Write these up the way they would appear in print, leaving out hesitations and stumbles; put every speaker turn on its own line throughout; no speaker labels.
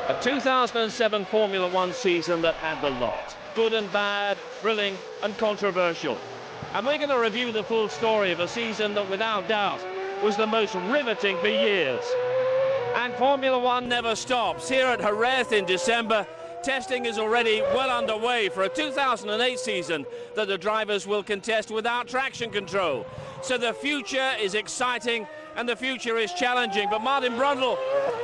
A 2007 Formula One season that had the lot. Good and bad, thrilling and controversial. And we're going to review the full story of a season that without doubt was the most riveting for years. And Formula One never stops. Here at Jerez in December, testing is already well underway for a 2008 season that the drivers will contest without traction control. So the future is exciting and the future is challenging. But Martin Brundle,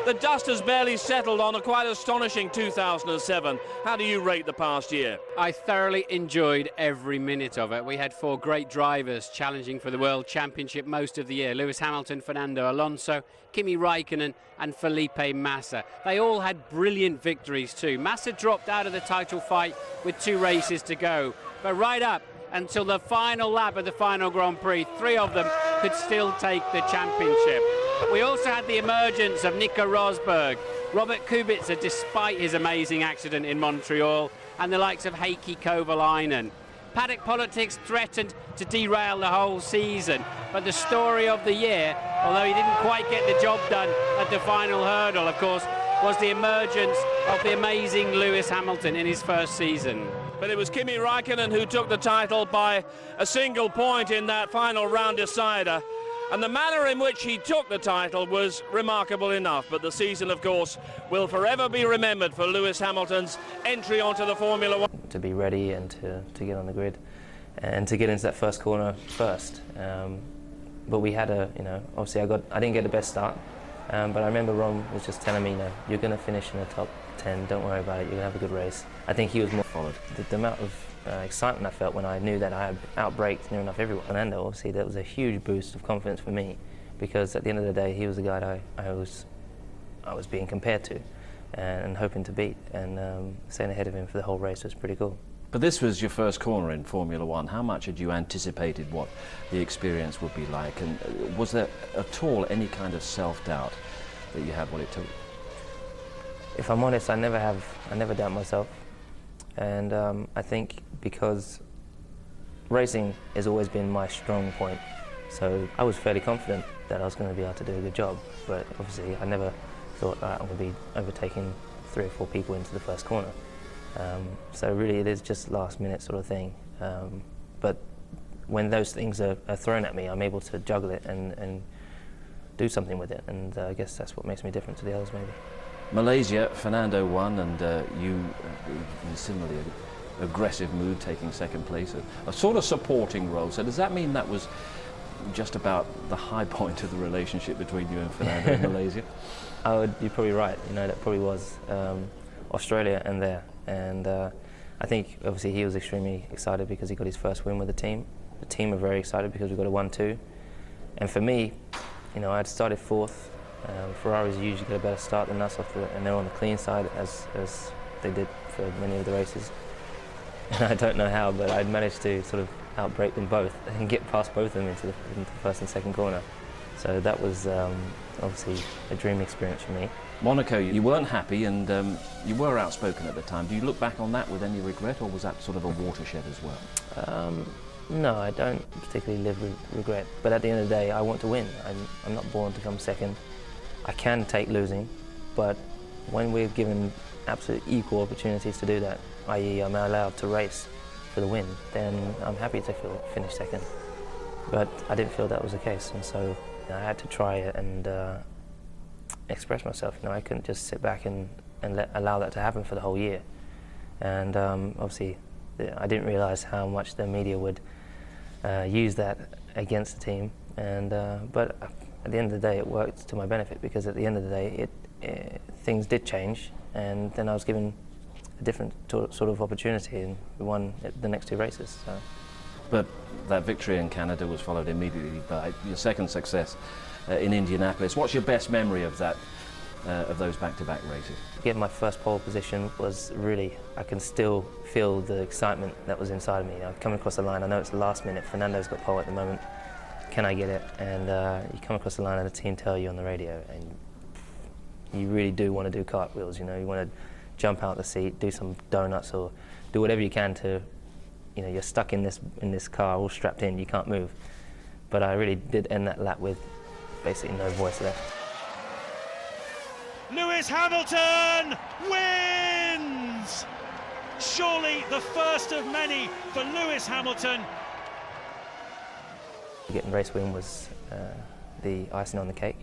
the dust has barely settled on a quite astonishing 2007. How do you rate the past year?
I thoroughly enjoyed every minute of it. We had four great drivers challenging for the World Championship most of the year. Lewis Hamilton, Fernando Alonso, Kimi Raikkonen and Felipe Massa. They all had brilliant victories too. Massa dropped out of the title fight with 2 races to go. But right up until the final lap of the final Grand Prix, 3 of them could still take the championship. We also had the emergence of Nico Rosberg, Robert Kubica, despite his amazing accident in Montreal, and the likes of Heikki Kovalainen. Paddock politics threatened to derail the whole season, but the story of the year, although he didn't quite get the job done at the final hurdle, of course, was the emergence of the amazing Lewis Hamilton in his first season.
But it was Kimi Raikkonen who took the title by a single point in that final round decider. And the manner in which he took the title was remarkable enough. But the season, of course, will forever be remembered for Lewis Hamilton's entry onto the Formula One.
To be ready and to get on the grid and to get into that first corner first. But we had obviously I didn't get the best start. But I remember Ron was just telling me, you're going to finish in the top 10, don't worry about it, you're going to have a good race. I think he was more followed. The amount of excitement I felt when I knew that I had outbraked near enough everyone. Fernando, obviously, that was a huge boost of confidence for me, because at the end of the day, he was the guy that I was being compared to and hoping to beat, and staying ahead of him for the whole race was pretty cool.
But this was your first corner in Formula One. How much had you anticipated what the experience would be like? And was there at all any kind of self-doubt that you had what it took?
If I'm honest, I never doubt myself. And I think because racing has always been my strong point, so I was fairly confident that I was going to be able to do a good job. But obviously, I never thought I'm going to be overtaking 3 or 4 people into the first corner. So really it is just last minute sort of thing. But when those things are thrown at me, I'm able to juggle it and do something with it. And I guess that's what makes me different to the others maybe.
Malaysia, Fernando won, and you in similarly aggressive mood, taking second place, a sort of supporting role. So does that mean that was just about the high point of the relationship between you and Fernando in Malaysia?
You're probably right, that probably was Australia and there. And I think obviously he was extremely excited because he got his first win with the team. The team were very excited because we got a 1-2. And for me, I'd started 4th. Ferraris usually get a better start than us and they're on the clean side as they did for many of the races. And I don't know how, but I'd managed to sort of outbrake them both and get past both of them into the first and second corner. So that was obviously a dream experience for me.
Monaco, you weren't happy, and you were outspoken at the time. Do you look back on that with any regret, or was that sort of a watershed as well?
No, I don't particularly live with regret. But at the end of the day, I want to win. I'm not born to come second. I can take losing, but when we're given absolute equal opportunities to do that, i.e. I'm allowed to race for the win, then I'm happy to finish second. But I didn't feel that was the case, and so I had to try it and express myself. I couldn't just sit back and allow that to happen for the whole year. And obviously, I didn't realise how much the media would use that against the team. And but at the end of the day, it worked to my benefit, because at the end of the day, things did change, and then I was given a different sort of opportunity, and we won the next 2 races. So.
But that victory in Canada was followed immediately by your second success in Indianapolis. What's your best memory of that, of those back-to-back races?
Getting my first pole position was really, I can still feel the excitement that was inside of me. Coming across the line, I know it's the last minute, Fernando's got pole at the moment, can I get it? And you come across the line and the team tell you on the radio, and you really do want to do cartwheels, you want to jump out the seat, do some donuts, or do whatever you can to, you're stuck in this car all strapped in, you can't move. But I really did end that lap with basically no voice left.
Lewis
Lewis Hamilton wins! Surely the first of many for Lewis Hamilton.
Getting race win was the icing on the cake.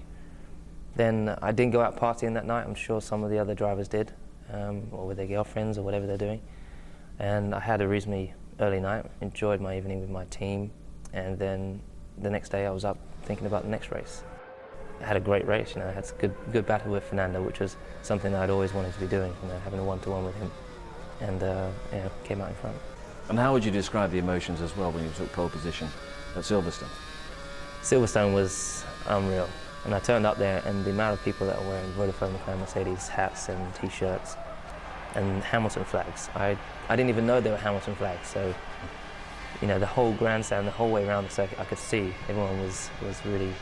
Then I didn't go out partying that night. I'm sure some of the other drivers did, or with their girlfriends or whatever they're doing. And I had a reasonably early night, enjoyed my evening with my team, and then the next day I was up thinking about the next race. I had a great race, I had a good battle with Fernando, which was something I'd always wanted to be doing, having a one-to-one with him, and came out in front.
And how would you describe the emotions as well when you took pole position at Silverstone?
Silverstone was unreal, and I turned up there, and the amount of people that were wearing Vodafone McLaren Mercedes hats and t-shirts and Hamilton flags. I didn't even know they were Hamilton flags, so the whole grandstand, the whole way around the circuit, I could see everyone was really.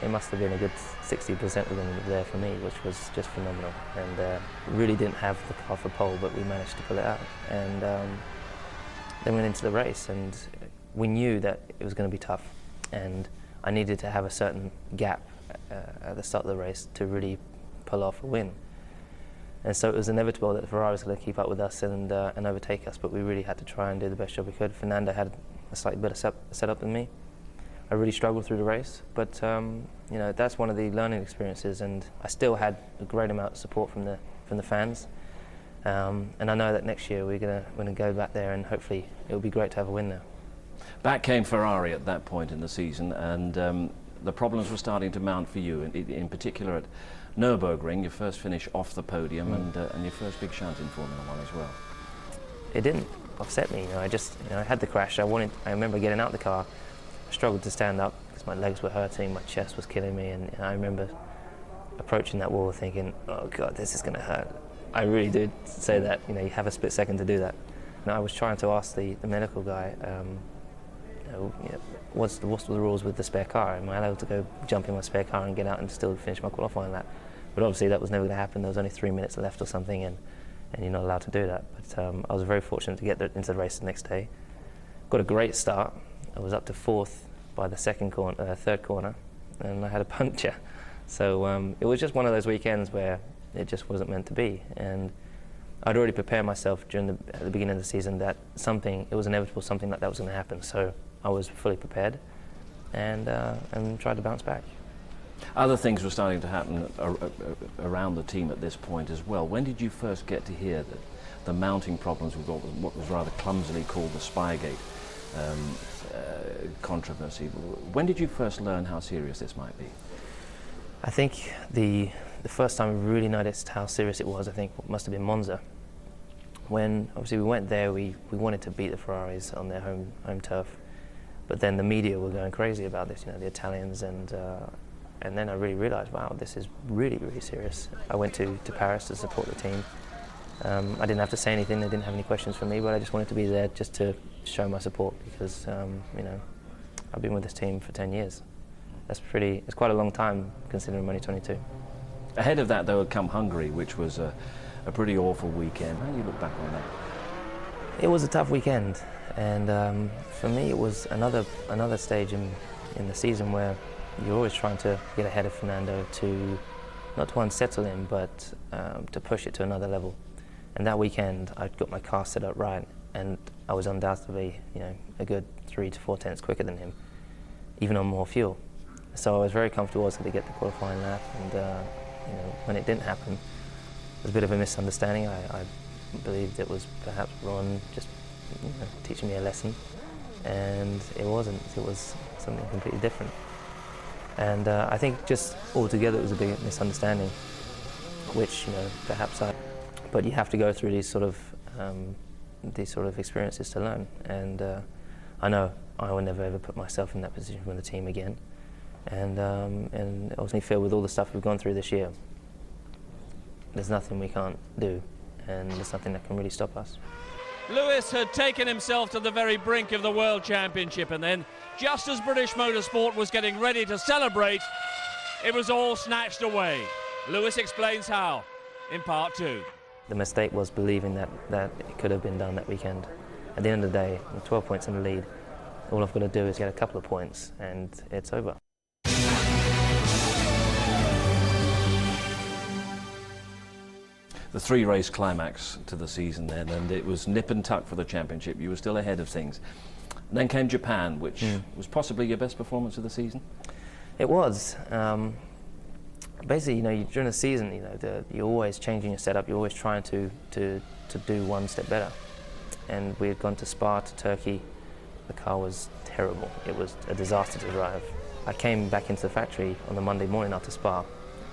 It must have been a good 60% of them there for me, which was just phenomenal. And really didn't have the car for pole, but we managed to pull it out. And then went into the race, and we knew that it was going to be tough. And I needed to have a certain gap at the start of the race to really pull off a win. And so it was inevitable that the Ferrari was going to keep up with us and overtake us, but we really had to try and do the best job we could. Fernando had a slightly better setup than me. I really struggled through the race, but that's one of the learning experiences, and I still had a great amount of support from the fans. And I know that next year we're gonna go back there, and hopefully it'll be great to have a win there.
Back came Ferrari at that point in the season, and the problems were starting to mount for you, in particular at Nürburgring, your first finish off the podium, and your first big shunt in Formula 1 as well.
It didn't upset me. I had the crash. I remember getting out of the car. I struggled to stand up because my legs were hurting, my chest was killing me, and I remember approaching that wall thinking, oh God, this is going to hurt. I really did say that, you have a split second to do that. And I was trying to ask the medical guy, what's the rules with the spare car? Am I allowed to go jump in my spare car and get out and still finish my qualifying lap? But obviously that was never going to happen. There was only 3 minutes left or something, and you're not allowed to do that. But I was very fortunate to get into the race the next day. Got a great start. I was up to 4th by the third corner, and I had a puncture. So it was just one of those weekends where it just wasn't meant to be. And I'd already prepared myself at the beginning of the season that it was inevitable, something like that was going to happen. So I was fully prepared and tried to bounce back.
Other things were starting to happen around the team at this point as well. When did you first get to hear that the mounting problems with what was rather clumsily called the Spygate controversy? When did you first learn how serious this might be?
I think the first time I really noticed how serious it was, I think, must have been Monza. When obviously we went there, we wanted to beat the Ferraris on their home turf, but then the media were going crazy about this, the Italians, and then I really realised, wow, this is really, really serious. I went to Paris to support the team. I didn't have to say anything, they didn't have any questions for me, but I just wanted to be there just to show my support because, I've been with this team for 10 years. It's quite a long time considering I'm only 22.
Ahead of that, though, had come Hungary, which was a pretty awful weekend. How do you look back on that?
It was a tough weekend, and for me it was another stage in the season where you're always trying to get ahead of Fernando, not to unsettle him, but to push it to another level. And that weekend I'd got my car set up right, and I was undoubtedly a good 3 to 4 tenths quicker than him, even on more fuel. So I was very comfortable also to get the qualifying lap, and when it didn't happen, it was a bit of a misunderstanding. I believed it was perhaps Ron just teaching me a lesson, and it wasn't. It was something completely different. And I think just altogether it was a big misunderstanding, which perhaps but you have to go through these sort of experiences to learn. And I know I will never ever put myself in that position with the team again. And obviously feel with all the stuff we've gone through this year, there's nothing we can't do, and there's nothing that can really stop us.
Lewis had taken himself to the very brink of the World Championship, and then, just as British Motorsport was getting ready to celebrate, it was all snatched away. Lewis explains how, in part 2.
The mistake was believing that it could have been done that weekend. At the end of the day, with 12 points in the lead, all I've got to do is get a couple of points, and it's over.
the 3-race climax to the season then, and it was nip and tuck for the championship. You were still ahead of things. And then came Japan, which was possibly your best performance of the season.
It was. Basically, you know, during the season, you know, you're always changing your setup. You're always trying to do one step better. And we had gone to Spa, to Turkey. The car was terrible. It was a disaster to drive. I came back into the factory on the Monday morning after Spa.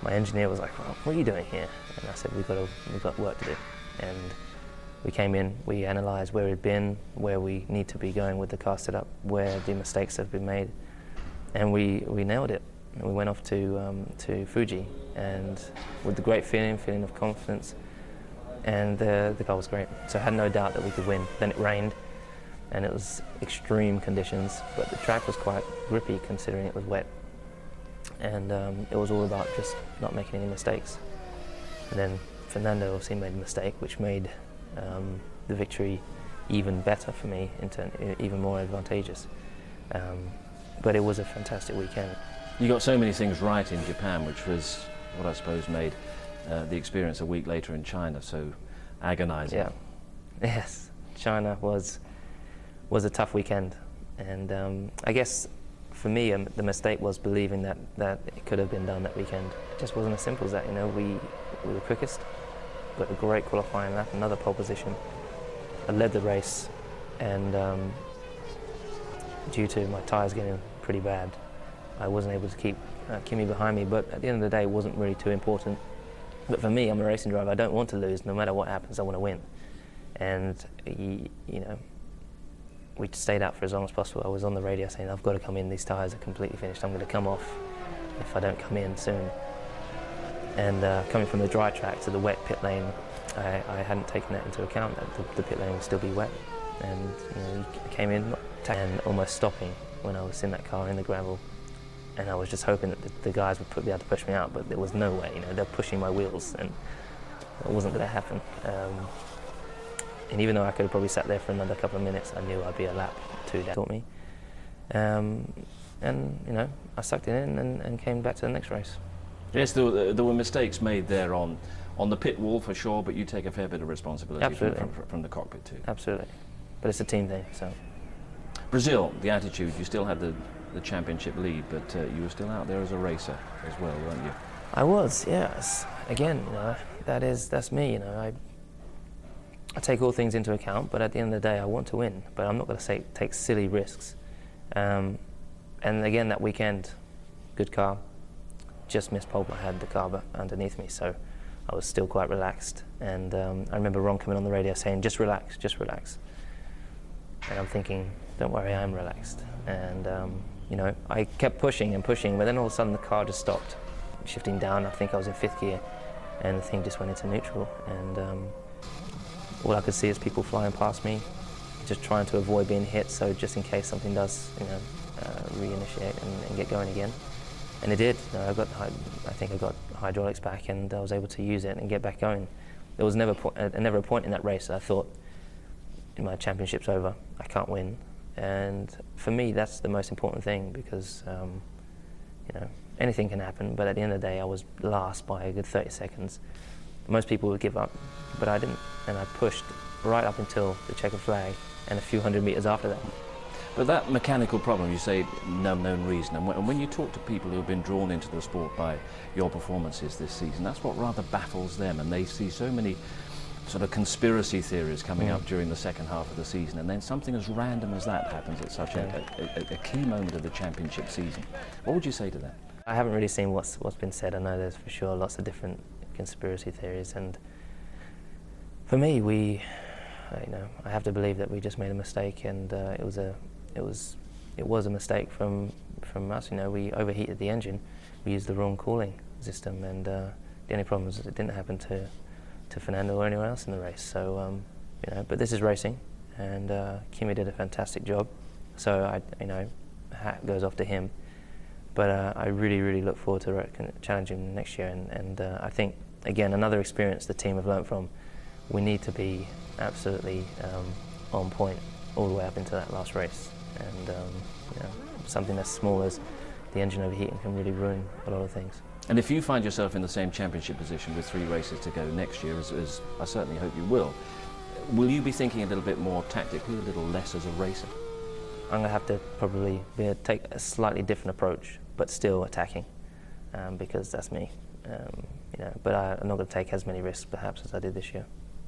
My engineer was like, "Well, what are you doing here?" And I said, we've got work to do. And we came in, we analysed where we'd been, where we need to be going with the car setup, where the mistakes have been made, and we nailed it. And we went off to Fuji, and with the great feeling of confidence, and the car was great. So I had no doubt that we could win. Then it rained, and it was extreme conditions, but the track was quite grippy considering it was wet. And it was all about just not making any mistakes. And then Fernando obviously made a mistake, which made the victory even better for me, even more advantageous. But it was a fantastic weekend.
You got so many things right in Japan, which was what I suppose made the experience a week later in China so agonizing.
Yeah, yes, China was a tough weekend, and I guess for me the mistake was believing that it could have been done that weekend. It just wasn't as simple as that. You know, we were quickest, got a great qualifying lap, another pole position. I led the race, and due to my tyres getting pretty bad, I wasn't able to keep Kimi behind me, but at the end of the day it wasn't really too important. But for me, I'm a racing driver, I don't want to lose. No matter what happens, I want to win. And you know, we stayed out for as long as possible. I was on the radio saying, I've got to come in, these tyres are completely finished, I'm going to come off if I don't come in soon. And coming from the dry track to the wet pit lane, I hadn't taken that into account, that the pit lane would still be wet. And you know, I came in and almost stopping when I was in that car in the gravel. And I was just hoping that the guys would be able to push me out, but there was no way. You know, they're pushing my wheels, and it wasn't going to happen. And even though I could have probably sat there for another couple of minutes, I knew I'd be a lap too down. Taught me, and you know, I sucked it in and came back to the next race.
Yes, there were mistakes made there on the pit wall for sure, but you take a fair bit of responsibility from the cockpit too.
Absolutely, but it's a team thing. So
Brazil, the attitude, you still had the championship lead, but you were still out there as a racer as well, weren't you?
I was, yes. Again, you know, that's me. You know, I take all things into account, but at the end of the day, I want to win. But I'm not going to take silly risks. And again, that weekend, good car, just missed pole. I had the car underneath me, so I was still quite relaxed. And I remember Ron coming on the radio saying, "Just relax, just relax." And I'm thinking, don't worry, I am relaxed. And you know, I kept pushing and pushing, but then all of a sudden the car just stopped, shifting down. I think I was in 5th gear, and the thing just went into neutral. And all I could see is people flying past me, just trying to avoid being hit, so just in case something does, you know, reinitiate and get going again. And it did. You know, I think I got hydraulics back, and I was able to use it and get back going. There was never a point in that race that I thought, my championship's over, I can't win. And for me, that's the most important thing, because you know, anything can happen, but at the end of the day, I was last by a good 30 seconds. Most people would give up, but I didn't, and I pushed right up until the checkered flag and a few hundred meters after that.
But that mechanical problem, you say no known reason, and when you talk to people who have been drawn into the sport by your performances this season, that's what rather baffles them, and they see so many sort of conspiracy theories coming up during the second half of the season, and then something as random as that happens at such a key moment of the championship season. What would you say to that?
I haven't really seen what's been said. I know there's for sure lots of different conspiracy theories, and for me, you know, I have to believe that we just made a mistake, and it was a mistake from us. You know, we overheated the engine, we used the wrong cooling system, and the only problem is that it didn't happen to Fernando or anyone else in the race. So you know, but this is racing, and Kimi did a fantastic job. So you know, hat goes off to him. But I really look forward to challenging next year, and I think again another experience the team have learnt from. We need to be absolutely on point all the way up into that last race, and you know, something as small as the engine overheating can really ruin a lot of things.
And if you find yourself in the same championship position with 3 races to go next year, as I certainly hope you will you be thinking a little bit more tactically, a little less as a racer?
I'm going to have to probably take a slightly different approach, but still attacking, because that's me. But I'm not going to take as many risks perhaps as I did this year.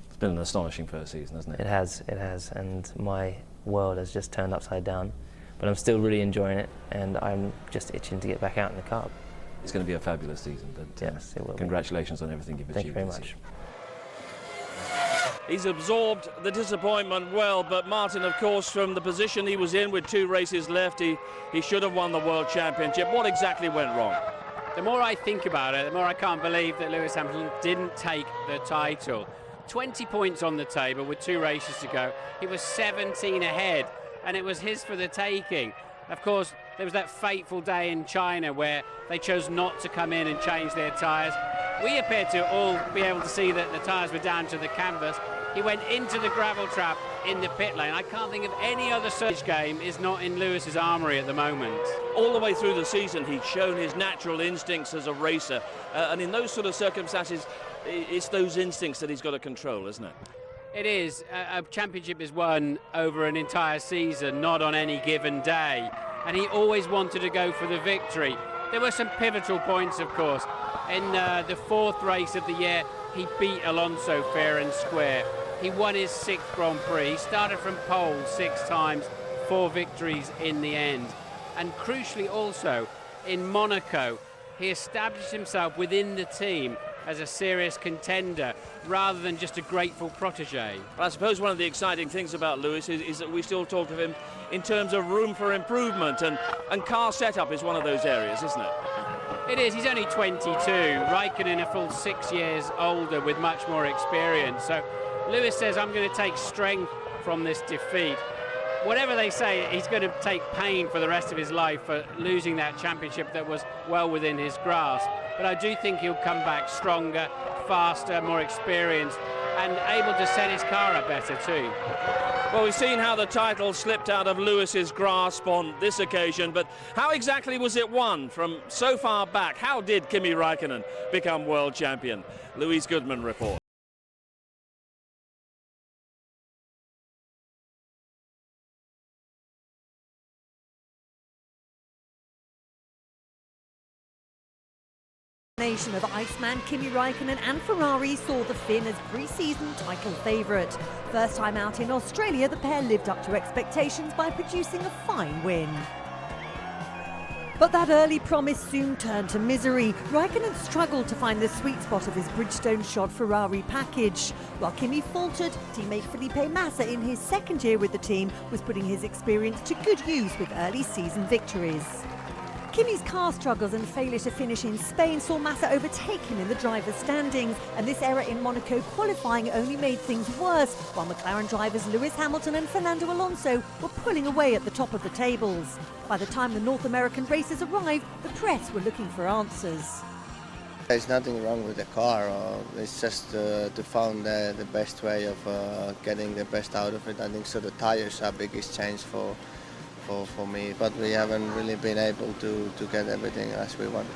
It's been an astonishing first season, hasn't it?
It has, and my world has just turned upside down. But I'm still really enjoying it, and I'm just itching to get back out in the car.
It's going to be a fabulous season, but
yes, it will.
Congratulations on everything you've achieved.
Thank you very much.
He's absorbed the disappointment well, but Martin, of course, from the position he was in with 2 races left, he should have won the World Championship. What exactly went wrong?
The more I think about it, the more I can't believe that Lewis Hamilton didn't take the title. 20 points on the table with 2 races to go. He was 17 ahead, and it was his for the taking. Of course, there was that fateful day in China where they chose not to come in and change their tyres. We appear to all be able to see that the tyres were down to the canvas. He went into the gravel trap in the pit lane. I can't think of any other search game is not in Lewis's armoury at the moment.
All the way through the season, he'd shown his natural instincts as a racer. And in those sort of circumstances, it's those instincts that he's got to control, isn't it?
It is. A championship is won over an entire season, not on any given day. And he always wanted to go for the victory. There were some pivotal points, of course. In the 4th race of the year, he beat Alonso fair and square. He won his 6th Grand Prix. He started from pole 6 times, 4 victories in the end. And crucially also, in Monaco, he established himself within the team as a serious contender rather than just a grateful protege.
I suppose one of the exciting things about Lewis is that we still talk of him in terms of room for improvement, and car setup is one of those areas, isn't it?
It is. He's only 22. Raikkonen a full 6 years older with much more experience. So Lewis says, I'm going to take strength from this defeat. Whatever they say, he's going to take pain for the rest of his life for losing that championship that was well within his grasp. But I do think he'll come back stronger, faster, more experienced, and able to set his car up better too.
Well, we've seen how the title slipped out of Lewis's grasp on this occasion, but how exactly was it won from so far back? How did Kimi Raikkonen become world champion? Louise Goodman reports.
Of Iceman, Kimi Raikkonen and Ferrari saw the Finn as pre-season title favourite. First time out in Australia, the pair lived up to expectations by producing a fine win. But that early promise soon turned to misery. Raikkonen struggled to find the sweet spot of his Bridgestone-shod Ferrari package. While Kimi faltered, teammate Felipe Massa in his 2nd year with the team was putting his experience to good use with early season victories. Kimi's car struggles and failure to finish in Spain saw Massa overtake him in the driver's standings, and this error in Monaco qualifying only made things worse, while McLaren drivers Lewis Hamilton and Fernando Alonso were pulling away at the top of the tables. By the time the North American races arrived, the press were looking for answers.
There's nothing wrong with the car, it's just to find the best way of getting the best out of it. I think so the tires are biggest change for me, but we haven't really been able to get everything as we want.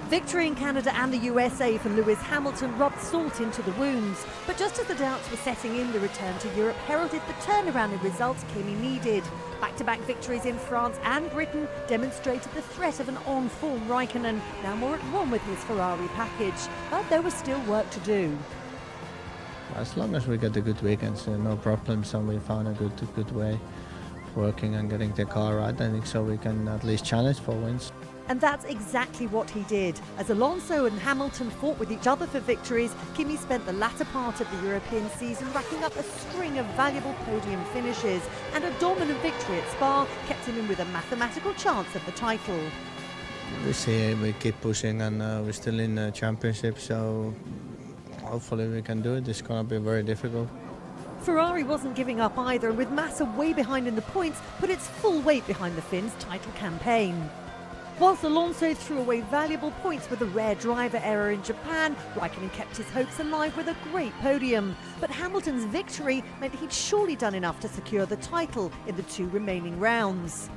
Victory in Canada and the USA for Lewis Hamilton rubbed salt into the wounds, but just as the doubts were setting in, the return to Europe heralded the turnaround in results Kimi needed. Back-to-back victories in France and Britain demonstrated the threat of an on-form Raikkonen, now more at one with his Ferrari package, but there was still work to do.
As long as we get the good weekends, no problems, and we found a good way working and getting the car right, I think so we can at least challenge for wins.
And that's exactly what he did. As Alonso and Hamilton fought with each other for victories, Kimi spent the latter part of the European season racking up a string of valuable podium finishes, and a dominant victory at Spa kept him in with a mathematical chance of the title.
We see we keep pushing, and we're still in the championship, so hopefully we can do it. It's going to be very difficult.
Ferrari wasn't giving up either, and with Massa way behind in the points, put its full weight behind the Finns' title campaign. Whilst Alonso threw away valuable points with a rare driver error in Japan, Raikkonen kept his hopes alive with a great podium. But Hamilton's victory meant he'd surely done enough to secure the title in the 2 remaining rounds.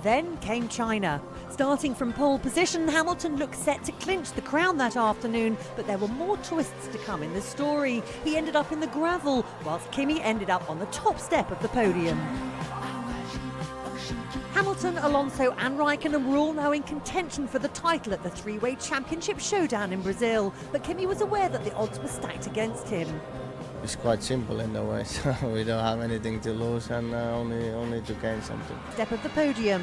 Then came China. Starting from pole position, Hamilton looked set to clinch the crown that afternoon, but there were more twists to come in the story. He ended up in the gravel, whilst Kimi ended up on the top step of the podium. Hamilton, Alonso and Raikkonen were all now in contention for the title at the three-way championship showdown in Brazil, but Kimi was aware that the odds were stacked against him.
It's quite simple in a way, so we don't have anything to lose and only to gain something.
Step of the podium.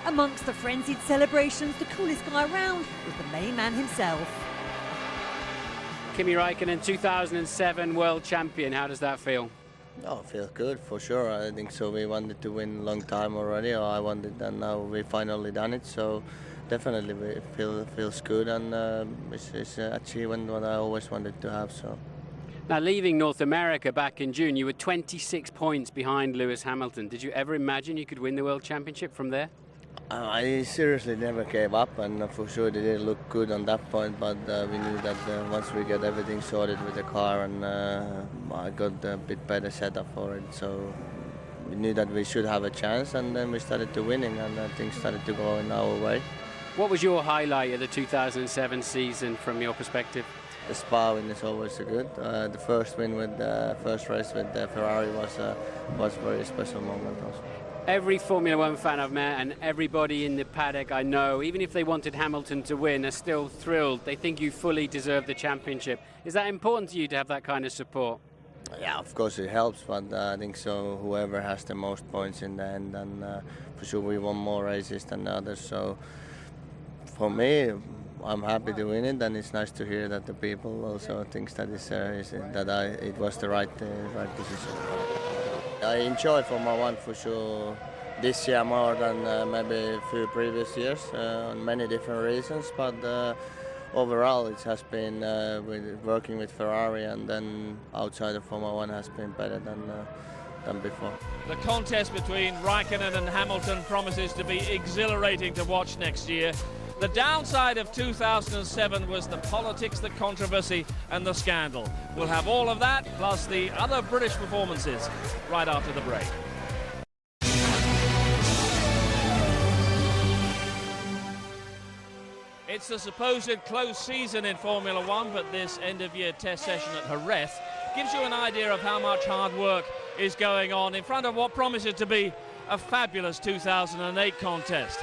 Amongst the frenzied celebrations, the coolest guy around was the main man himself.
Kimi Raikkonen, 2007 world champion. How does that feel?
Oh, it feels good for sure. I think so. We wanted to win a long time already, or I wanted, and now we finally done it. So definitely it feels good, and it's an achievement what I always wanted to have. So.
Now, leaving North America back in June, you were 26 points behind Lewis Hamilton. Did you ever imagine you could win the World Championship from there?
I seriously never gave up, and for sure it didn't look good on that point, but we knew that once we get everything sorted with the car and I got a bit better setup for it, so we knew that we should have a chance, and then we started to winning and things started to go in our way.
What was your highlight of the 2007 season from your perspective?
The Spa win is always good. The first win with the first race with the Ferrari was a very special moment also.
Every Formula One fan I've met and everybody in the paddock I know, even if they wanted Hamilton to win, are still thrilled. They think you fully deserve the championship. Is that important to you to have that kind of support?
Yeah, of course it helps, but I think so whoever has the most points in the end, and for sure we won more races than the others. So for me, I'm happy to win it, and it's nice to hear that the people also think that it was the right decision. I enjoy Formula One for sure this year more than maybe a few previous years on many different reasons, but overall it has been working with Ferrari, and then outside of Formula One has been better than before.
The contest between Raikkonen and Hamilton promises to be exhilarating to watch next year. The downside of 2007 was the politics, the controversy and the scandal. We'll have all of that, plus the other British performances, right after the break. It's the supposed close season in Formula One, but this end-of-year test session at Jerez gives you an idea of how much hard work is going on in front of what promises to be a fabulous 2008 contest.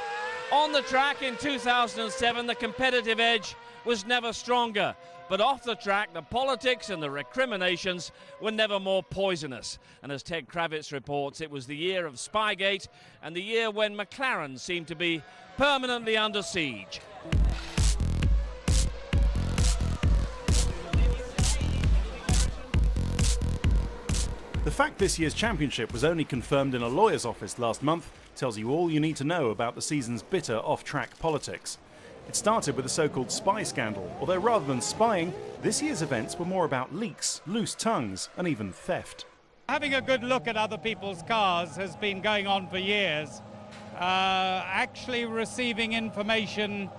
On the track in 2007, the competitive edge was never stronger, but off the track, the politics and the recriminations were never more poisonous. And as Ted Kravitz reports, it was the year of Spygate and the year when McLaren seemed to be permanently under siege.
The fact this year's championship was only confirmed in a lawyer's office last month tells you all you need to know about the season's bitter off-track politics. It started with the so-called spy scandal, although rather than spying, this year's events were more about leaks, loose tongues and even theft.
Having a good look at other people's cars has been going on for years. Actually receiving information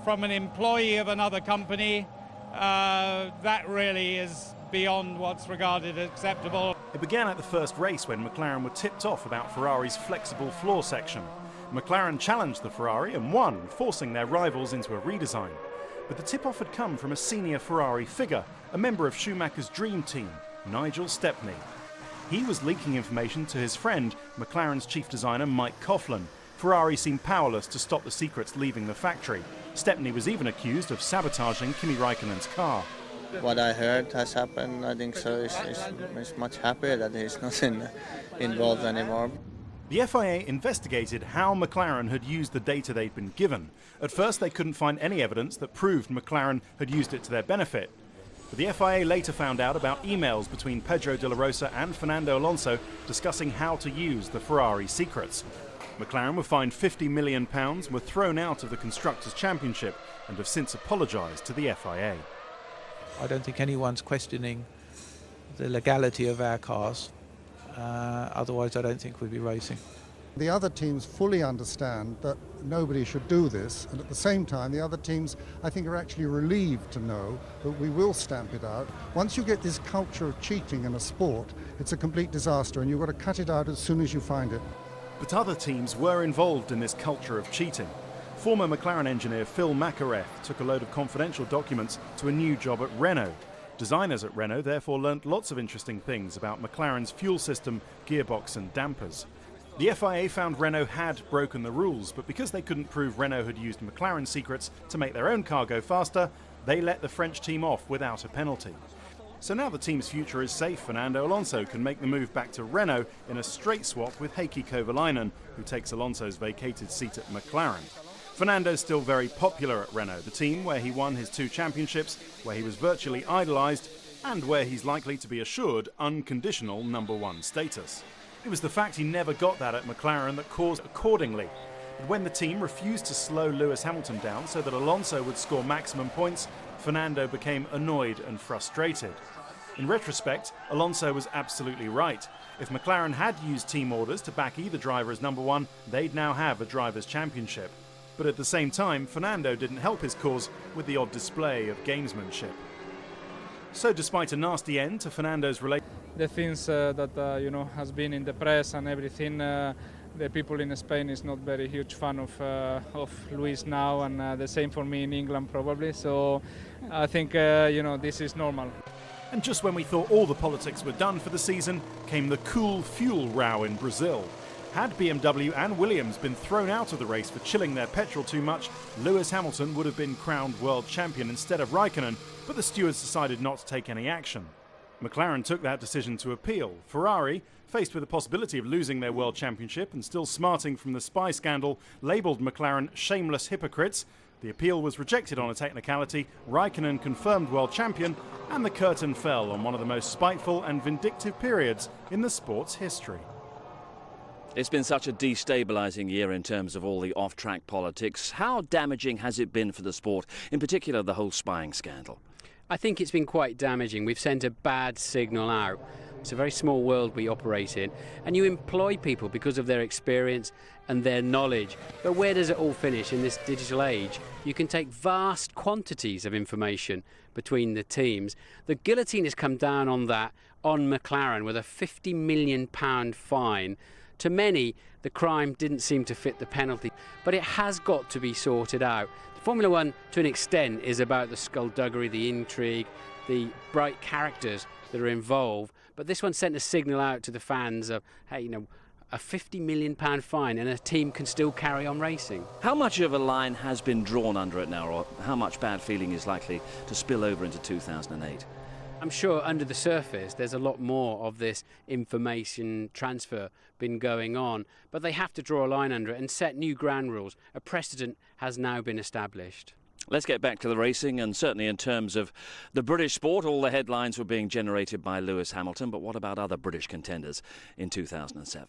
from an employee of another company, that really is beyond what's regarded acceptable.
It began at the first race when McLaren were tipped off about Ferrari's flexible floor section. McLaren challenged the Ferrari and won, forcing their rivals into a redesign. But the tip-off had come from a senior Ferrari figure, a member of Schumacher's dream team, Nigel Stepney. He was leaking information to his friend, McLaren's chief designer Mike Coughlin. Ferrari seemed powerless to stop the secrets leaving the factory. Stepney was even accused of sabotaging Kimi Raikkonen's car.
What I heard has happened. I think so. He's much happier that he's not involved anymore.
The FIA investigated how McLaren had used the data they'd been given. At first they couldn't find any evidence that proved McLaren had used it to their benefit. But the FIA later found out about emails between Pedro de la Rosa and Fernando Alonso discussing how to use the Ferrari secrets. McLaren were fined £50 million, were thrown out of the Constructors' Championship and have since apologised to the FIA.
I don't think anyone's questioning the legality of our cars. Otherwise, I don't think we'd be racing.
The other teams fully understand that nobody should do this, and at the same time, the other teams, I think, are actually relieved to know that we will stamp it out. Once you get this culture of cheating in a sport, it's a complete disaster, and you've got to cut it out as soon as you find it.
But other teams were involved in this culture of cheating. Former McLaren engineer Phil Makareth took a load of confidential documents to a new job at Renault. Designers at Renault therefore learnt lots of interesting things about McLaren's fuel system, gearbox and dampers. The FIA found Renault had broken the rules, but because they couldn't prove Renault had used McLaren secrets to make their own car go faster, they let the French team off without a penalty. So now the team's future is safe. Fernando Alonso can make the move back to Renault in a straight swap with Heikki Kovalainen, who takes Alonso's vacated seat at McLaren. Fernando's still very popular at Renault, the team where he won his 2 championships, where he was virtually idolised, and where he's likely to be assured unconditional #1 status. It was the fact he never got that at McLaren that caused accordingly. But when the team refused to slow Lewis Hamilton down so that Alonso would score maximum points, Fernando became annoyed and frustrated. In retrospect, Alonso was absolutely right. If McLaren had used team orders to back either driver as #1, they'd now have a drivers' championship. But at the same time, Fernando didn't help his cause with the odd display of gamesmanship. So despite a nasty end to Fernando's relationship,
the things that has been in the press and everything, the people in Spain is not very huge fan of Luis now, and the same for me in England probably. So I think this is normal.
And just when we thought all the politics were done for the season, came the cool fuel row in Brazil. Had BMW and Williams been thrown out of the race for chilling their petrol too much, Lewis Hamilton would have been crowned world champion instead of Raikkonen, but the stewards decided not to take any action. McLaren took that decision to appeal. Ferrari, faced with the possibility of losing their world championship and still smarting from the spy scandal, labelled McLaren shameless hypocrites. The appeal was rejected on a technicality, Raikkonen confirmed world champion, and the curtain fell on one of the most spiteful and vindictive periods in the sport's history.
It's been such a destabilising year in terms of all the off-track politics. How damaging has it been for the sport, in particular the whole spying scandal?
I think it's been quite damaging. We've sent a bad signal out. It's a very small world we operate in, and you employ people because of their experience and their knowledge. But where does it all finish in this digital age? You can take vast quantities of information between the teams. The guillotine has come down on that on McLaren with a £50 million fine. To many, the crime didn't seem to fit the penalty, but it has got to be sorted out. Formula One, to an extent, is about the skullduggery, the intrigue, the bright characters that are involved. But this one sent a signal out to the fans of, hey, a £50 million fine and a team can still carry on racing.
How much of a line has been drawn under it now, or how much bad feeling is likely to spill over into 2008?
I'm sure under the surface there's a lot more of this information transfer been going on, but they have to draw a line under it and set new ground rules. A precedent has now been established.
Let's get back to the racing, and certainly in terms of the British sport, all the headlines were being generated by Lewis Hamilton, but what about other British contenders in 2007?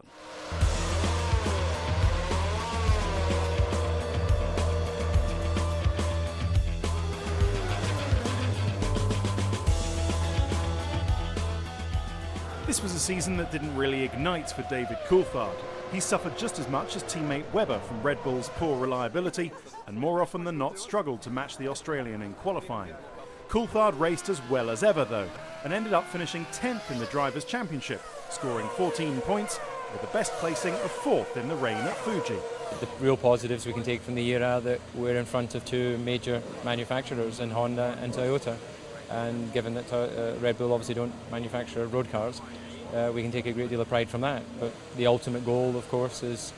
This was a season that didn't really ignite for David Coulthard. He suffered just as much as teammate Webber from Red Bull's poor reliability, and more often than not struggled to match the Australian in qualifying. Coulthard raced as well as ever though, and ended up finishing 10th in the Drivers' Championship, scoring 14 points, with the best placing of 4th in the rain at Fuji.
The real positives we can take from the year are that we're in front of 2 major manufacturers in Honda and Toyota. And given that Red Bull obviously don't manufacture road cars, we can take a great deal of pride from that. But the ultimate goal, of course, is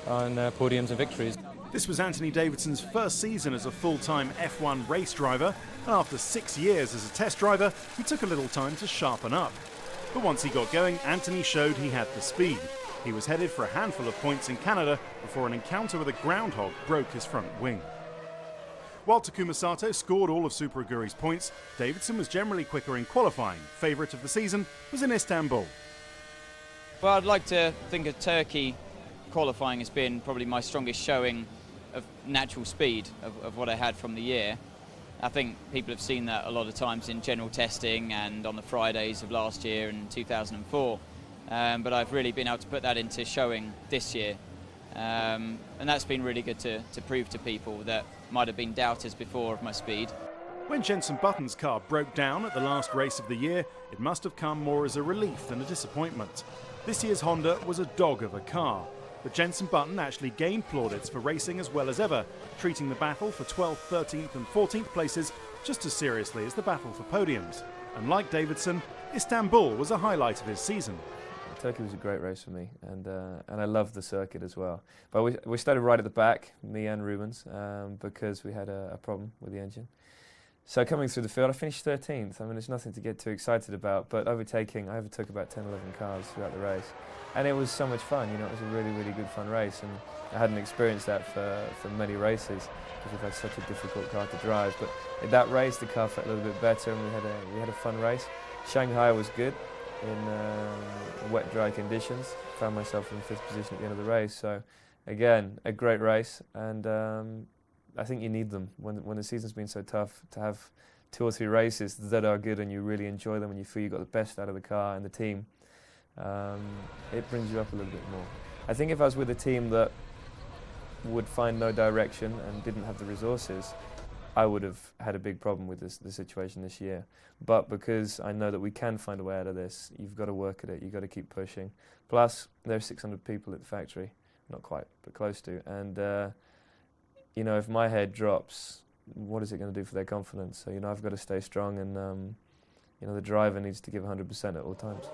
on podiums and victories.
This was Anthony Davidson's first season as a full-time F1 race driver, and after 6 years as a test driver, he took a little time to sharpen up. But once he got going, Anthony showed he had the speed. He was headed for a handful of points in Canada before an encounter with a groundhog broke his front wing. While Takuma Sato scored all of Super Aguri's points, Davidson was generally quicker in qualifying. Favourite of the season was in Istanbul.
Well, I'd like to think of Turkey qualifying has been probably my strongest showing of natural speed of what I had from the year. I think people have seen that a lot of times in general testing and on the Fridays of last year in 2004. But I've really been able to put that into showing this year. And that's been really good to prove to people that might have been doubters before of my speed.
When Jenson Button's car broke down at the last race of the year, it must have come more as a relief than a disappointment. This year's Honda was a dog of a car. But Jenson Button actually gained plaudits for racing as well as ever, treating the battle for 12th, 13th and 14th places just as seriously as the battle for podiums. And like Davidson, Istanbul was a highlight of his season.
Turkey was a great race for me, and I loved the circuit as well. But we started right at the back, me and Rubens, because we had a problem with the engine. So coming through the field, I finished 13th. I mean, it's nothing to get too excited about, but I overtook about 10, 11 cars throughout the race. And it was so much fun, you know, it was a really, really good fun race. And I hadn't experienced that for many races, because we've had such a difficult car to drive. But in that race, the car felt a little bit better, and we had a fun race. Shanghai was good in wet, dry conditions. Found myself in 5th position at the end of the race. So again, a great race, and I think you need them when the season's been so tough, to have 2 or 3 races that are good and you really enjoy them and you feel you got the best out of the car and the team. It brings you up a little bit more. I think if I was with a team that would find no direction and didn't have the resources, I would have had a big problem with the situation this year. But because I know that we can find a way out of this, you've got to work at it, you've got to keep pushing. Plus, there are 600 people at the factory, not quite, but close to. And you know, if my head drops, what is it going to do for their confidence? So, you know, I've got to stay strong, and you know, the driver needs to give 100% at all times.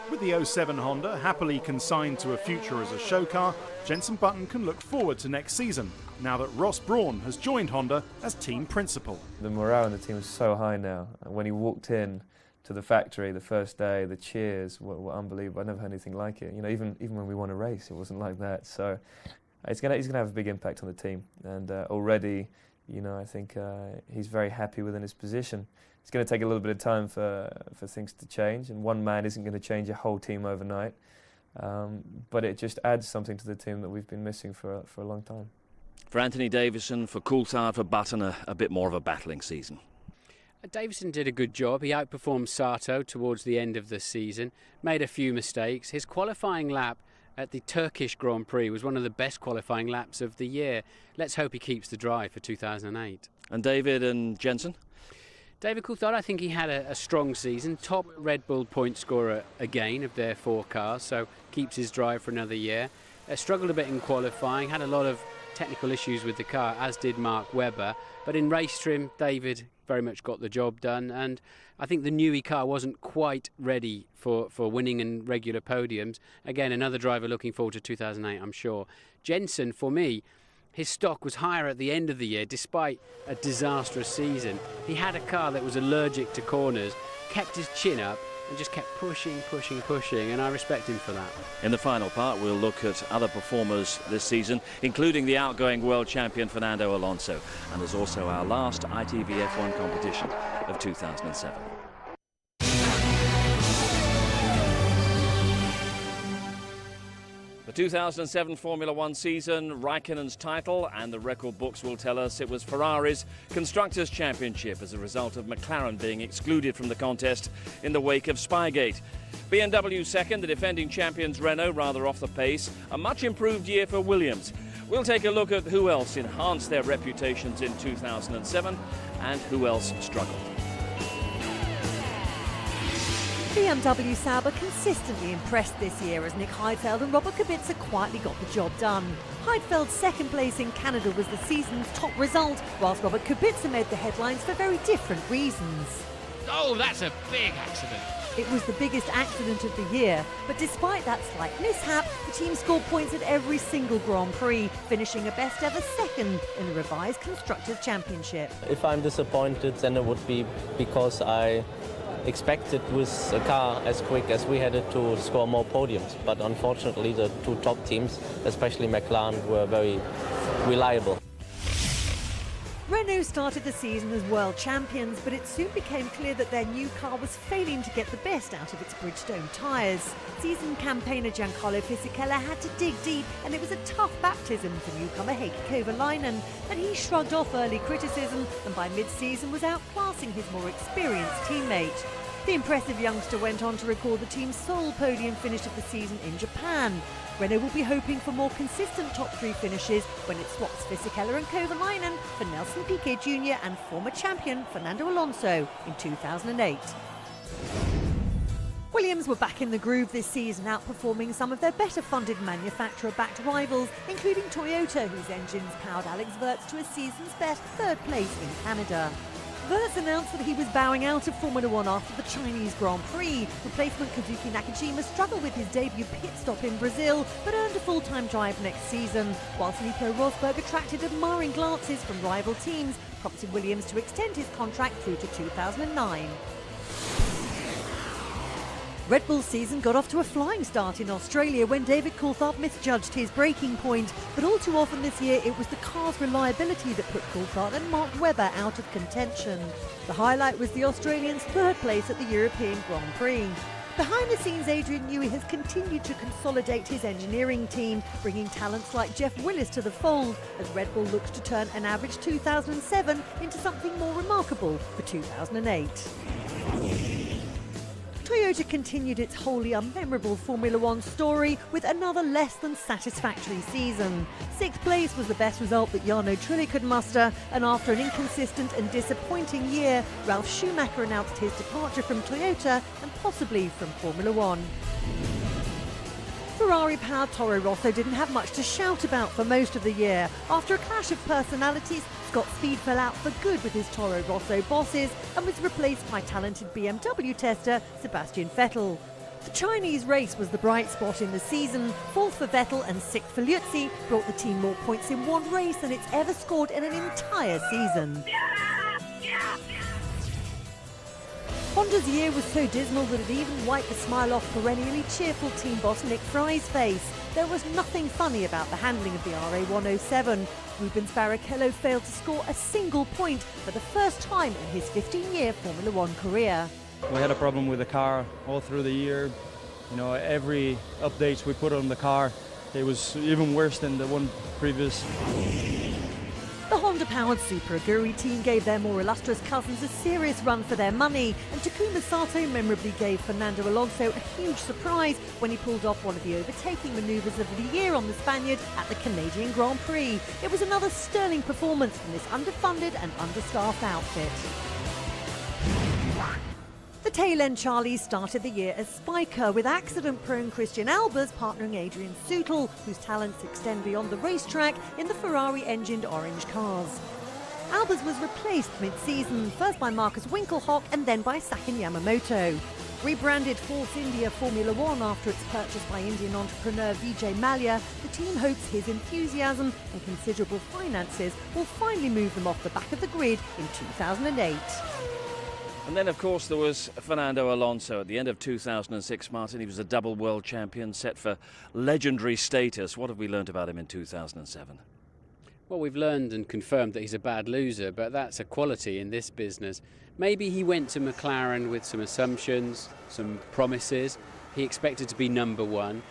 With the 07 Honda happily consigned to a future as a show car, Jenson Button can look forward to next season, now that Ross Brawn has joined Honda as team principal.
The morale in the team is so high now. When he walked in to the factory the first day, the cheers were unbelievable. I never had anything like it. You know, even when we won a race, it wasn't like that. So he's gonna have a big impact on the team, and already, you know, I think he's very happy within his position. It's going to take a little bit of time for things to change, and one man isn't going to change a whole team overnight, but it just adds something to the team that we've been missing for a long time.
For Anthony Davison, for Coulthard, for Button, a bit more of a battling season.
Davison did a good job. He outperformed Sato towards the end of the season, made a few mistakes. His qualifying lap at the Turkish Grand Prix was one of the best qualifying laps of the year. Let's hope he keeps the drive for 2008.
And David and Jenson?
David Coulthard, I think he had a strong season. Top Red Bull point scorer again of their 4 cars, so keeps his drive for another year. Struggled a bit in qualifying, had a lot of technical issues with the car, as did Mark Webber. But in race trim, David very much got the job done, and I think the Newey car wasn't quite ready for winning in regular podiums. Again, another driver looking forward to 2008, I'm sure. Jenson, for me, his stock was higher at the end of the year, despite a disastrous season. He had a car that was allergic to corners, kept his chin up, and just kept pushing, and I respect him for that.
In the final part, we'll look at other performers this season, including the outgoing world champion Fernando Alonso, and there's also our last ITV F1 competition of 2007. The 2007 Formula One season, Raikkonen's title, and the record books will tell us it was Ferrari's Constructors' Championship as a result of McLaren being excluded from the contest in the wake of Spygate. BMW second, the defending champions Renault rather off the pace, a much improved year for Williams. We'll take a look at who else enhanced their reputations in 2007 and who else struggled.
BMW Sauber consistently impressed this year as Nick Heidfeld and Robert Kubica quietly got the job done. Heidfeld's second place in Canada was the season's top result, whilst Robert Kubica made the headlines for very different reasons.
Oh, that's a big accident.
It was the biggest accident of the year, but despite that slight mishap, the team scored points at every single Grand Prix, finishing a best ever second in the revised Constructors' Championship.
If I'm disappointed, then it would be because I expected with a car as quick as we had it to score more podiums, but unfortunately the 2 top teams, especially McLaren, were very reliable.
Renault started the season as world champions, but it soon became clear that their new car was failing to get the best out of its Bridgestone tyres. Seasoned campaigner Giancarlo Fisichella had to dig deep, and it was a tough baptism for newcomer Heikki Kovalainen. But he shrugged off early criticism and by mid-season was outclassing his more experienced teammate. The impressive youngster went on to record the team's sole podium finish of the season in Japan. Renault will be hoping for more consistent top 3 finishes when it swaps Fisichella and Kovalainen for Nelson Piquet Jr. and former champion Fernando Alonso in 2008. Williams were back in the groove this season, outperforming some of their better-funded manufacturer-backed rivals, including Toyota, whose engines powered Alex Wurz to a season's best third place in Canada. Wurz announced that he was bowing out of Formula One after the Chinese Grand Prix. Replacement Kazuki Nakajima struggled with his debut pit stop in Brazil, but earned a full-time drive next season, whilst Nico Rosberg attracted admiring glances from rival teams, prompting Williams to extend his contract through to 2009. Red Bull's season got off to a flying start in Australia when David Coulthard misjudged his braking point, but all too often this year it was the car's reliability that put Coulthard and Mark Webber out of contention. The highlight was the Australians' third place at the European Grand Prix. Behind the scenes, Adrian Newey has continued to consolidate his engineering team, bringing talents like Jeff Willis to the fold as Red Bull looks to turn an average 2007 into something more remarkable for 2008. Toyota continued its wholly unmemorable Formula One story with another less than satisfactory season. Sixth place was the best result that Jarno Trulli could muster, and after an inconsistent and disappointing year, Ralf Schumacher announced his departure from Toyota and possibly from Formula One. Ferrari-powered Toro Rosso didn't have much to shout about for most of the year. After a clash of personalities, Scott Speed fell out for good with his Toro Rosso bosses and was replaced by talented BMW tester Sebastian Vettel. The Chinese race was the bright spot in the season. Fourth for Vettel and sixth for Liuzzi brought the team more points in one race than it's ever scored in an entire season. Honda's year was so dismal that it even wiped the smile off perennially cheerful team boss Nick Fry's face. There was nothing funny about the handling of the RA107. Rubens Barrichello failed to score a single point for the first time in his 15-year Formula One career.
We had a problem with the car all through the year. You know, every update we put on the car, it was even worse than the one previous.
The Honda-powered Super Aguri team gave their more illustrious cousins a serious run for their money, and Takuma Sato memorably gave Fernando Alonso a huge surprise when he pulled off one of the overtaking manoeuvres of the year on the Spaniard at the Canadian Grand Prix. It was another sterling performance from this underfunded and understaffed outfit. The tail-end Charlies started the year as Spiker, with accident-prone Christian Albers partnering Adrian Sutil, whose talents extend beyond the racetrack in the Ferrari-engined orange cars. Albers was replaced mid-season, first by Marcus Winkelhock and then by Sakin Yamamoto. Rebranded Force India Formula One after its purchase by Indian entrepreneur Vijay Mallya, the team hopes his enthusiasm and considerable finances will finally move them off the back of the grid in 2008.
And then, of course, there was Fernando Alonso. At the end of 2006, Martin, he was a double world champion, set for legendary status. What have we learned about him in 2007?
Well, we've learned and confirmed that he's a bad loser, but that's a quality in this business. Maybe he went to McLaren with some assumptions, some promises. He expected to be number one.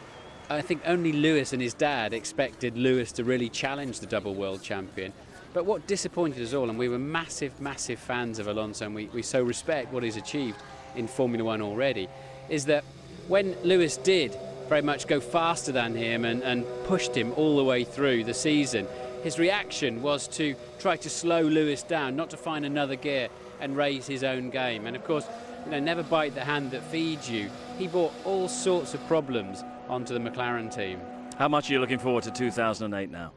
I think only Lewis and his dad expected Lewis to really challenge the double world champion. But what disappointed us all, and we were massive fans of Alonso, and we so respect what he's achieved in Formula One already, is that when Lewis did very much go faster than him and pushed him all the way through the season, his reaction was to try to slow Lewis down, not to find another gear and raise his own game. And of course, you know, never bite the hand that feeds you. He brought all sorts of problems onto the McLaren team.
How much are you looking forward to 2008 now?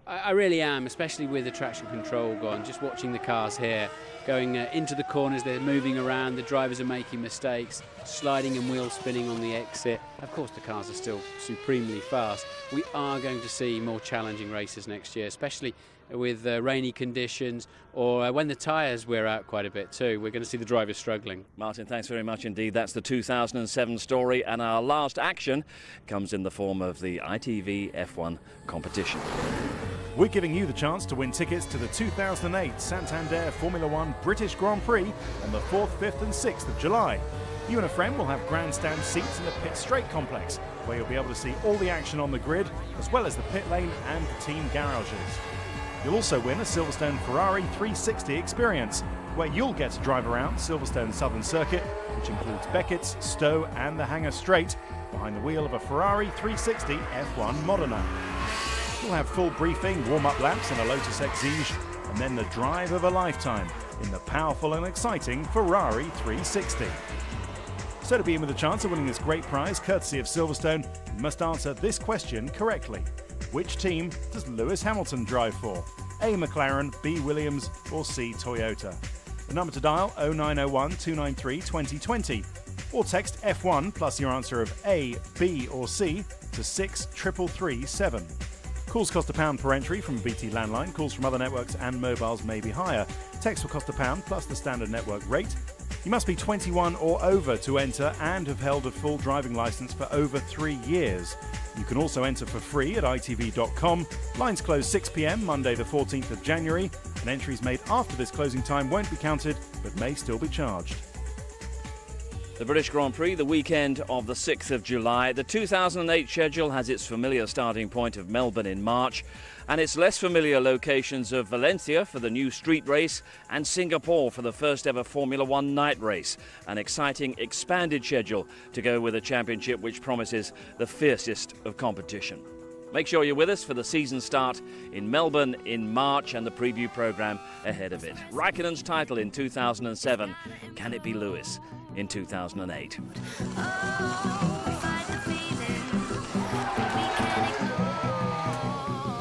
I really am, especially with the traction control gone. Just watching the cars here going into the corners, they're moving around, the drivers are making mistakes, sliding and wheel spinning on the exit. Of course, the cars are still supremely fast. We are going to see more challenging races next year, especially with rainy conditions, or when the tyres wear out quite a bit too. We're going to see the drivers struggling.
Martin, thanks very much indeed. That's the 2007 story, and our last action comes in the form of the ITV F1 competition.
We're giving you the chance to win tickets to the 2008 Santander Formula One British Grand Prix on the 4th, 5th and 6th of July. You and a friend will have grandstand seats in the pit straight complex, where you'll be able to see all the action on the grid, as well as the pit lane and the team garages. You'll also win a Silverstone Ferrari 360 experience, where you'll get to drive around Silverstone Southern Circuit, which includes Beckett's, Stowe and the Hangar Straight, behind the wheel of a Ferrari 360 F1 Modena. You'll have full briefing, warm-up laps in a Lotus Exige, and then the drive of a lifetime in the powerful and exciting Ferrari 360. So to be in with a chance of winning this great prize, courtesy of Silverstone, you must answer this question correctly. Which team does Lewis Hamilton drive for? A. McLaren, B. Williams, or C. Toyota? The number to dial 0901 293 2020, or text F1 plus your answer of A, B or C to 63337. Calls cost £1 per entry from a BT landline. Calls from other networks and mobiles may be higher. Text will cost £1 plus the standard network rate. You must be 21 or over to enter and have held a full driving licence for over 3 years. You can also enter for free at itv.com. Lines close 6 p.m. Monday the 14th of January, and entries made after this closing time won't be counted but may still be charged.
The British Grand Prix, the weekend of the 6th of July. The 2008 schedule has its familiar starting point of Melbourne in March and its less familiar locations of Valencia for the new street race and Singapore for the first ever Formula One night race. An exciting expanded schedule to go with a championship which promises the fiercest of competition. Make sure you're with us for the season start in Melbourne in March and the preview programme ahead of it. Raikkonen's title in 2007. Can it be Lewis in 2008?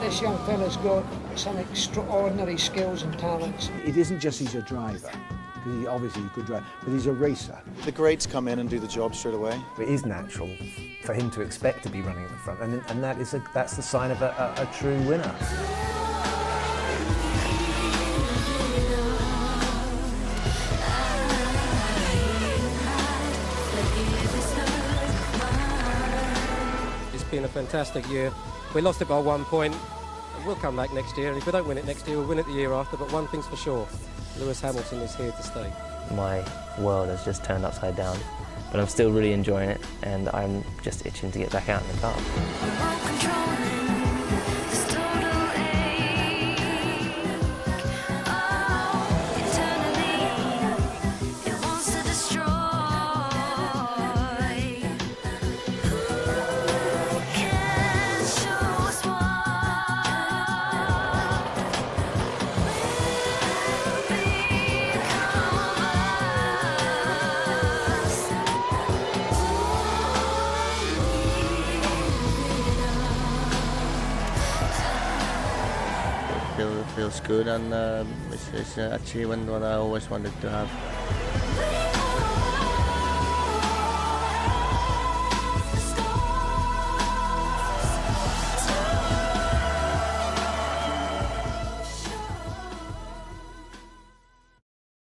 This young fella's got some extraordinary skills and talents.
It isn't just he's a driver, because he obviously he's a good driver, but he's a racer.
The greats come in and do the job straight away.
It is natural for him to expect to be running at the front, and that's the sign of a true winner.
It's been a fantastic year. We lost it by 1 point. We'll come back next year, and if we don't win it next year, we'll win it the year after. But one thing's for sure, Lewis Hamilton is here to stay.
My world has just turned upside down, but I'm still really enjoying it, and I'm just itching to get back out in the car.
Feels good, and it's an achievement what I always wanted to have.